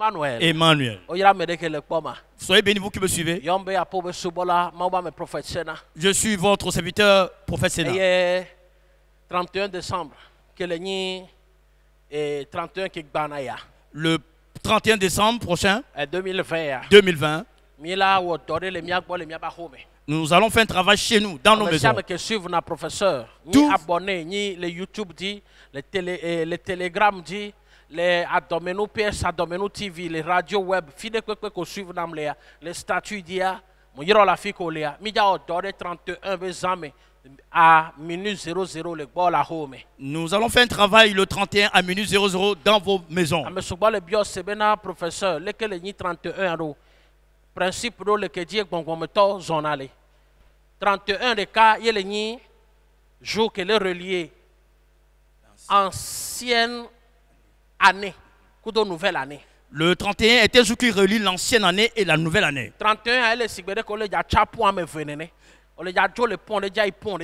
Emmanuel. Emmanuel. Oyera medeke le kpoma. Soyez bénis, vous qui me suivez. Yombe apobe subola mauba me prophète Sena. Je suis votre serviteur, prophète Sénat. Et 31 décembre que le ni et 31 qui gbanaya. Le 31 décembre prochain, 2020. Nous allons faire un travail chez nous, dans nos maisons. Que suivre nos professeurs, ni Tous- abonnés, ni les YouTube dit, les Telegram dit, les Adomeno PS, Adomeno TV, les radios web, fidèles que suivre dans les statuts d'IA, mon yero la fille qu'on l'a, mi ja odore 31 bezame à minute 00 le bol à home. Nous allons faire un travail le 31 à minuit 00 dans vos maisons. Ame suba le bios sebena professeur, lequel ni 31 euro. Principe do le que dit bongometo zonale. 31 de cas, il y a jour que le relié ancienne année, ou de nouvelle année. Le 31 est un jour qui relie l'ancienne année et la nouvelle année. 31 elle est signé que le chapeau à me venir. On le a le pont, le pont.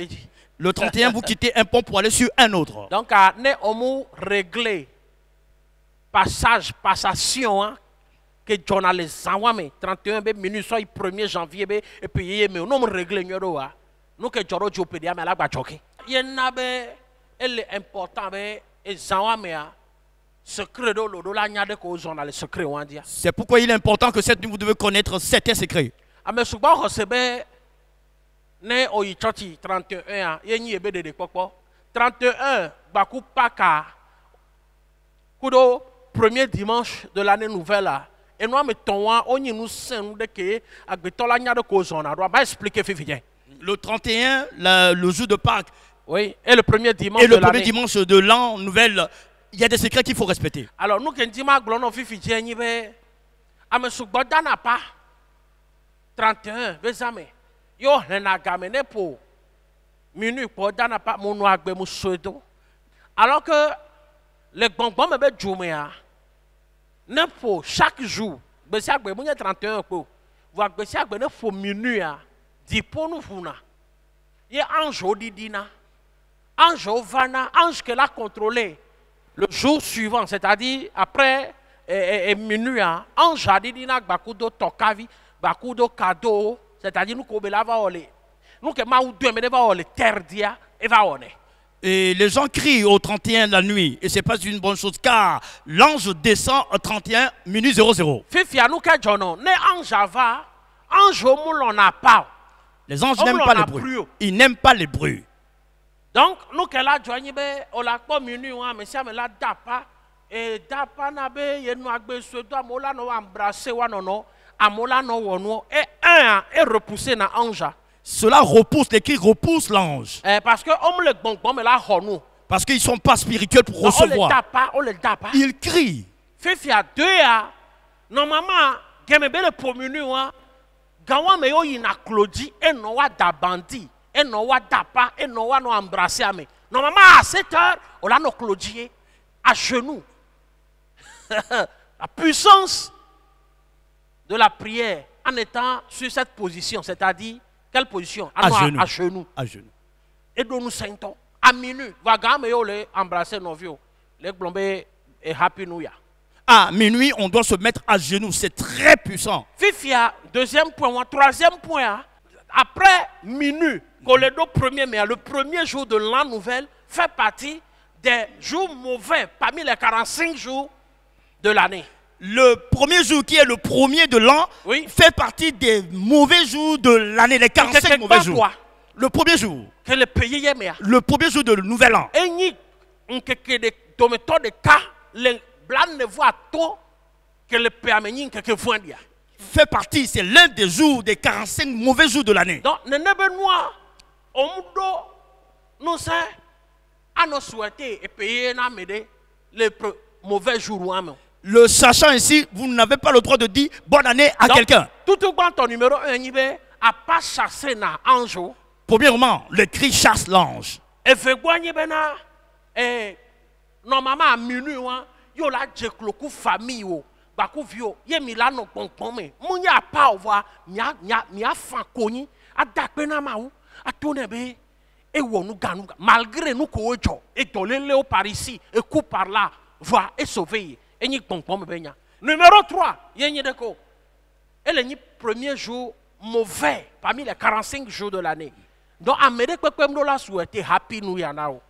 Le 31, vous quittez un pont pour aller sur un autre. Donc, à ne homo réglé passation hein, que journaliste 31 minutes soit 1er janvier et puis mais non réglé nous que joro jopédia mais la bachoki. Yenabe elle est important et zanwame secret do lo la nyade ko journaliste secret wandia. C'est pourquoi il est important que cette nuit vous devez connaître certains secrets. Ame suba hosebe ne oyi choti 31 yenyi ebe de popo 31 baku paka kudo premier dimanche de l'année nouvelle là et nous mettons on nous sent de que agbetola nya de cause on a doit expliquer fifien. Le 31, le jour de Pâques, Oui, et le premier dimanche et le de premier l'année. dimanche de l'an nouvelle, il y a des secrets qu'il faut respecter. Alors nous quand dit ma glono fifien ni be ame sugbo dana pa 31 bezame yo hena gamene po minute po dana pa mo no agbe mo sodo. Alors que les bonbons me be djumea ne po chaque jour besi agbe mo 31 po vous besi agbe ne po minute a di po nu funa ye ange odidina ange ovana ange que l'a contrôlé le jour suivant c'est-à-dire après minuit ange adidina bakudo tokavi bakudo cadeau c'est-à-dire nous kobela va ole nous que ma ou deux mais va ole terre dia et va one. Et les gens crient au 31 la nuit. Et ce n'est pas une bonne chose car l'ange descend au 31 minuit 00. Fifia nous que jono ne ange va ange au moulon n'a pas. Les anges n'aiment pas les bruits. Ils n'aiment pas les bruits. Donc nous que la joigne be on la pas minuit mais ça me la dapa et dapa na be ye no agbe so do amola no embrasser wa no amola no wono et un est repoussé na ange. Cela repousse, les cris repoussent l'ange. Parce que on le bon mais la honou. Parce qu'ils ne sont pas spirituels pour recevoir. On le dapa. Ils crient. Fifia deux ya normalement gemebe le pomunu wa gawa me yo ina Claudie et no wa da bandi et no wa dapa et no wa no embrasser ame. Normalement à 7 heures on a no Claudie à genoux. La puissance de la prière en étant sur cette position, c'est-à-dire quelle position? À genoux. À genoux. À genoux. Et donc nous sentons à minuit. Vagame yo le embrasser nos vieux. Les blombe et happy new year. À minuit, on doit se mettre à genoux. C'est très puissant. Fifia, deuxième point, troisième point. Après minuit, le premier jour de l'an nouvelle fait partie des jours mauvais parmi les 45 jours de l'année. Le premier jour qui est le premier de l'an fait partie des mauvais jours de l'année, les 45 mauvais jours. Quoi? Le premier jour. Que le pays est meilleur. Le premier jour de nouvel an. Et ni de cas, les blancs ne voient tout que le pays amène que voit dire. Fait partie, c'est l'un des jours, des 45 mauvais jours de l'année. Donc, ne benoît, au mundo, nous sommes à nous souhaiter et payer les mauvais jours. Le sachant ici, vous n'avez pas le droit de dire bonne année à quelqu'un. Tout le temps, ton numéro 1, il a pas chassé na ange. Premièrement, le cri chasse l'ange. Et fait quoi, et normalement à minuit, yo la djekloku famille wo, baku vio, ye milano pompome, mounya pa voir, mia fan koni, a dakpena maou, a tonebe, et wo nous ganou, malgré nous kojo, et tolé léo par ici, et coup par là, voir et sauver, et ni pompome benya. Numéro 3, Yenyedeko. Et le premier jour mauvais parmi les 45 jours de l'année. Donc, Amérique peut nous souhaiter Happy New Year now.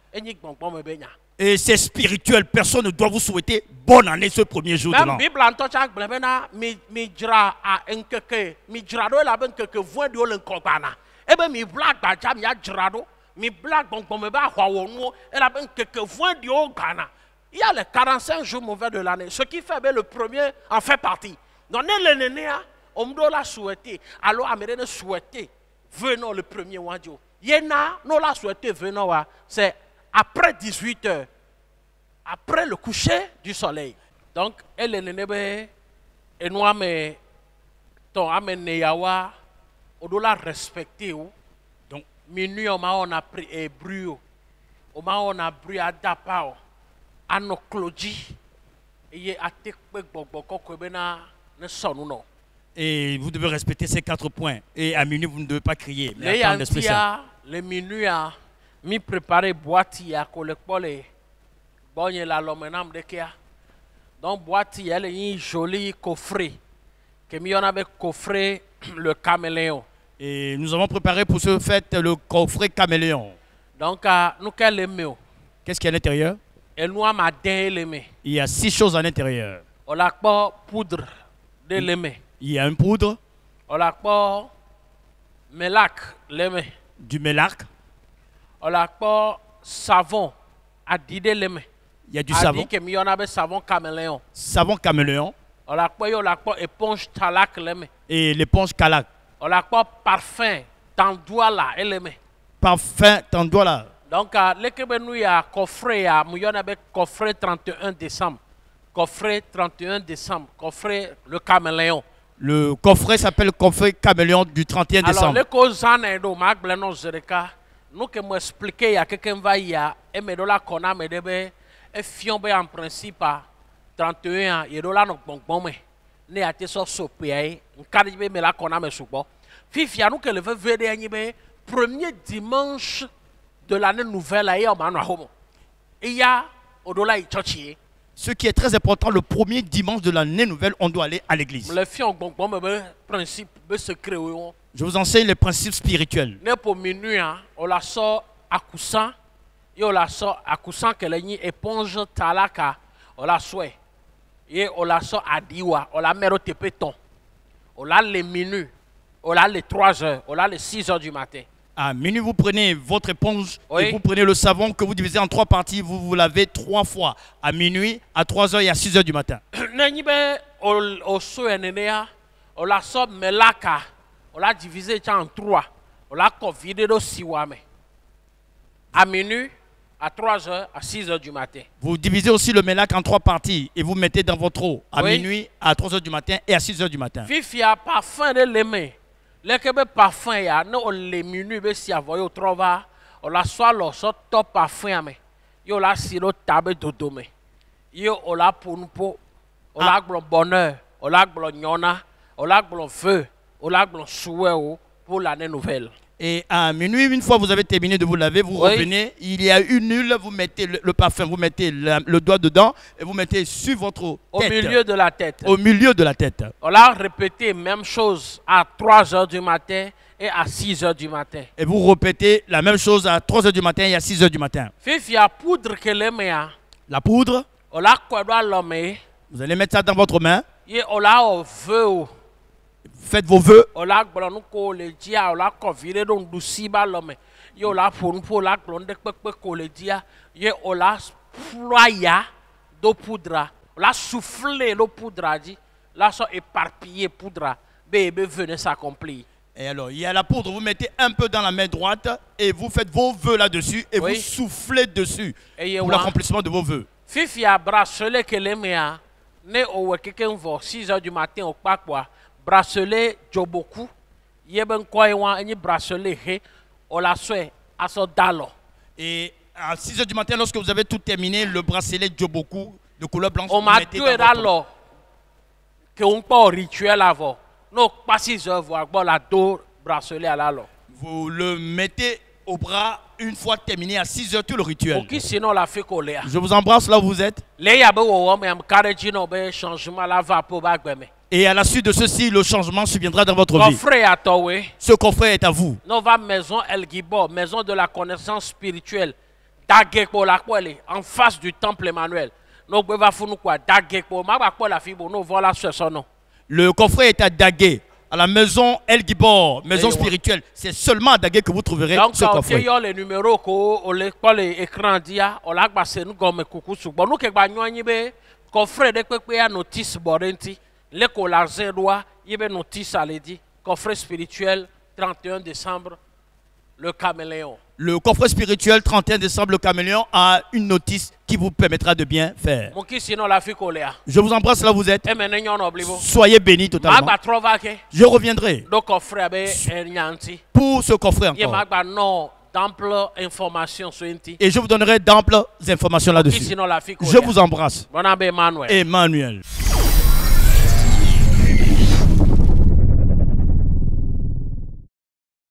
Et c'est spirituel. Personne ne doit vous souhaiter bonne année ce premier jour de l'an. Même Bible en touche avec Blabena, mi dira à un keke, mi drado la ben keke voix de l'encobana. Et ben mi blague badja mi a drado, mi blague bon me ba huawonu, et la ben keke voix de l'Ghana. Il y a les 45 jours mauvais de l'année. Ce qui fait ben, le premier en fait partie. Donc, les nénés, on doit la souhaiter. Alors, Américain souhaiter, venons le premier mois. Yéna, nous la souhaiter, venons, c'est après 18 heures, après le coucher du soleil. Donc, elle est née, et nous, ton amené yawa, on doit la respecter. Donc, minuit, on a pris et bruit, on a bruit à Dapao, à nos clodis, et à et vous devez respecter ces 4 points. Et à minuit, vous ne devez pas crier. Mais attendre spécial. Les minuit, mi préparé boîte à collecter bonne la lomenam de kia. Donc boîte elle est un joli coffret que mi on avait coffret le caméléon. Et nous avons préparé pour ce fête le coffret caméléon. Donc nous quel aimons. Qu'est-ce qu'il y a à l'intérieur? Et nous a il y a 6 choses à l'intérieur. On a pas poudre de l'aimé. Il y a une poudre. On a pas mélac l'aimé. Du mélac. On a pas savon à dider l'aimé. Il y a du savon. Il y a savon caméléon. Savon caméléon. On a pas éponge talac l'aimé. Et l'éponge calac. On a pas parfum tandouala l'aimé. Parfum tandouala. Donc, il y a coffret, il y a coffret 31 décembre. Coffret 31 décembre, coffret le caméléon. Le coffret s'appelle coffret caméléon du 31 décembre. Alors, les causes en Indo, nous que m'expliquer, il y a quelqu'un va y a, et me dola kona me debe, et fiombe en principe, 31 ans, il y a dola no bon ne a été so sopé, un caribé me la kona me soubo. Fifia, nous que le veut venir, premier dimanche de l'année nouvelle, il y a au dollar et ce qui est très important, le premier dimanche de l'année nouvelle, on doit aller à l'église. Je vous enseigne les principes spirituels. Pour minuit, on la sort à coussin, et on la sort à coussin que l'année éponge talaka, on la souhait, et on la sort à diwa, on la met au tépeton, on a les minutes, on a les 3 heures, on a les 6 heures du matin. À minuit, vous prenez votre éponge oui. Et vous prenez le savon que vous divisez en 3 parties. Vous vous lavez 3 fois. À minuit, à 3 heures et à 6 heures du matin. On la sort melaka. On l'a divisé en 3. On l'a vidé de 6 wame. À minuit, à 3 heures, à 6 heures du matin. Vous divisez aussi le mélac en 3 parties et vous mettez dans votre eau. À oui. Minuit, à 3 heures du matin et à 6 heures du matin. Fifia parfum de l'aimer. Les parfum ya no les minutes be si avoyo trova on la soit le so top parfum me yo la siro tabe dodo me yo on la pour on la glo bonheur on la glo nyona on la glo feu on la glo souhait pour l'année nouvelle. Et à minuit, une fois vous avez terminé de vous laver, vous oui. Revenez, il y a une huile, vous mettez le parfum, vous mettez le doigt dedans et vous mettez sur votre tête. Au milieu de la tête. Au milieu de la tête. On a répété même chose à 3 heures du matin et à 6 heures du matin. Et vous répétez la même chose à 3 heures du matin et à 6 heures du matin. Fifi a poudre que l'aime. La poudre. On a quoi dans l'homme. Vous allez mettre ça dans votre main. Et on a au feu. Faites vos vœux. On a le dia, on a convidé donc du siba l'homme. Yo la pour la glonde que le dia. Yo on a ploya d'eau poudre. On a soufflé l'eau poudre dit. Là sont éparpillé poudre. Bébé venez s'accomplir. Et alors il y a la poudre. Vous mettez un peu dans la main droite et vous faites vos vœux là-dessus et oui. Vous soufflez dessus pour l'accomplissement de vos vœux. Fifi a bracelet que les méa. Ne au quelqu'un va 6 heures du matin au quoi. Bracelet Joboku, yeben koywa ni bracelet he, on la souhait à son dalo. Et à 6 heures du matin, lorsque vous avez tout terminé, le bracelet Joboku de couleur blanche, on m'a dit alors que on pas rituel avant. Non, pas 6 heures, voir bon la dos bracelet à l'alo. Vous le mettez au bras une fois terminé à 6 heures tout le rituel. Ok, sinon la fait coller. Je vous embrasse là où vous êtes. Les y a un changement la va pour bagweme. Et à la suite de ceci, le changement surviendra dans votre vie. Coffret à toi, Ce coffret est à vous. nous va maison El Gibor, maison de la connaissance spirituelle. Dagepo la kwele, en face du temple Emmanuel. Nous va foutre quoi? Dagepo, ma ba la fibre, nous voilà ce son nom. Le coffret est à Dagué, à la maison El Gibor, maison Et spirituelle. C'est seulement à Dagué que vous trouverez donc, ce coffret. il y a les numéros qu'on les écran dia, on l'a passé nous comme coucou sur. Bon, nous que bagnoani be coffret de quoi ya notice borenti, les collages roi, il y a notice à l'édit, coffret spirituel 31 décembre, le caméléon. Le coffret spirituel 31 décembre, le caméléon a une notice qui vous permettra de bien faire. Mon qui sinon la fi coléa. Je vous embrasse là où vous êtes. Et maintenant on oublie. Soyez bénis totalement. Ma trova ke. Je reviendrai Donc coffret be nyanti. pour ce coffret Ye encore. ma non d'ample information sur inti. Et je vous donnerai d'amples informations Qui là-dessus. sinon la fi coléa. Je vous embrasse. Bon abe Emmanuel. Emmanuel.